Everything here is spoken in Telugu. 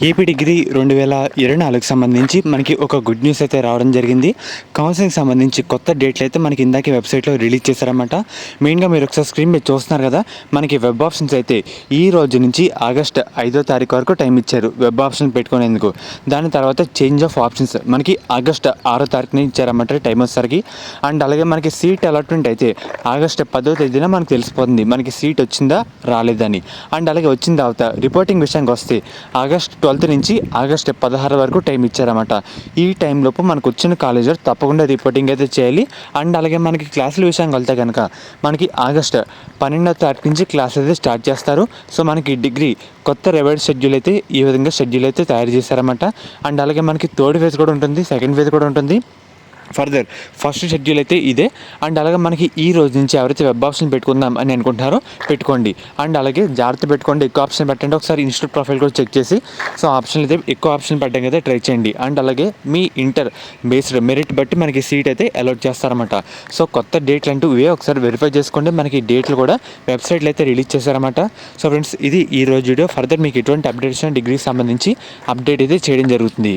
ఏపీ డిగ్రీ 2024కి సంబంధించి మనకి ఒక గుడ్ న్యూస్ అయితే రావడం జరిగింది. కౌన్సిలింగ్‌కి సంబంధించి కొత్త డేట్లు అయితే మనకి ఇందాకే వెబ్‌సైట్‌లో రిలీజ్ చేశారన్నమాట. మెయిన్‌గా మీరు ఒకసారి స్క్రీన్ మీద చూస్తున్నారు కదా! మనకి వెబ్ ఆప్షన్స్ అయితే ఈ రోజు నుంచి ఆగస్ట్ 5వ తారీఖు వరకు టైం ఇచ్చారు వెబ్ ఆప్షన్ పెట్టుకునేందుకు. దాని తర్వాత చేంజ్ ఆఫ్ ఆప్షన్స్ మనకి ఆగస్ట్ 6వ తారీఖున ఇచ్చారన్నమాట టైం వచ్చేసరికి. అండ్ అలాగే మనకి సీట్ అలాట్మెంట్ అయితే ఆగస్ట్ 10వ తేదీన మనకు తెలిసిపోతుంది. మనకి సీట్ వచ్చిందా రాలేదని. అండ్ అలాగే వచ్చిన తర్వాత రిపోర్టింగ్ విషయానికి వస్తే ఆగస్ట్ 12 నుంచి ఆగస్ట్ 16 వరకు టైం ఇచ్చారన్నమాట. ఈ టైంలోపు మనకు వచ్చిన కాలేజీలో తప్పకుండా రిపోర్టింగ్ అయితే చేయాలి. అండ్ అలాగే మనకి క్లాసుల విషయానికి వెళ్తే కనుక మనకి ఆగస్ట్ 12వ తారీఖు నుంచి క్లాస్ అయితే స్టార్ట్ చేస్తారు. సో మనకి డిగ్రీ కొత్త రివైజ్డ్ షెడ్యూల్ అయితే ఈ విధంగా షెడ్యూల్ అయితే తయారు చేశారన్నమాట. అండ్ అలాగే మనకి థర్డ్ ఫేజ్ కూడా ఉంటుంది, సెకండ్ ఫేజ్ కూడా ఉంటుంది. ఫర్దర్ ఫస్ట్ షెడ్యూల్ అయితే ఇదే. అండ్ అలాగే మనకి ఈ రోజు నుంచి ఎవరైతే వెబ్ ఆప్షన్ పెట్టుకుందాం అని అనుకుంటున్నారో పెట్టుకోండి. అండ్ అలాగే జాగ్రత్త పెట్టుకోండి, ఎక్కువ ఆప్షన్ పెట్టండి. ఒకసారి ఇన్స్టిట్యూట్ ప్రొఫైల్ కూడా చెక్ చేసి సో ఆప్షన్ అయితే ఎక్కువ ఆప్షన్ పెట్టడం అయితే ట్రై చేయండి. అండ్ అలాగే మీ ఇంటర్ బేస్డ్ మెరిట్ బట్టి మనకి సీట్ అయితే అలాట్ చేస్తారన్నమాట. సో కొత్త డేట్లు అంటూ ఇవే ఒకసారి వెరిఫై చేసుకోండి. మనకి డేట్లు కూడా వెబ్సైట్లో అయితే రిలీజ్ చేశారన్నమాట. సో ఫ్రెండ్స్, ఇది ఈ రోజు వీడియో. ఫర్దర్ మీకు ఎటువంటి అప్డేట్స్ డిగ్రీకి సంబంధించి అప్డేట్ అయితే చేయడం జరుగుతుంది.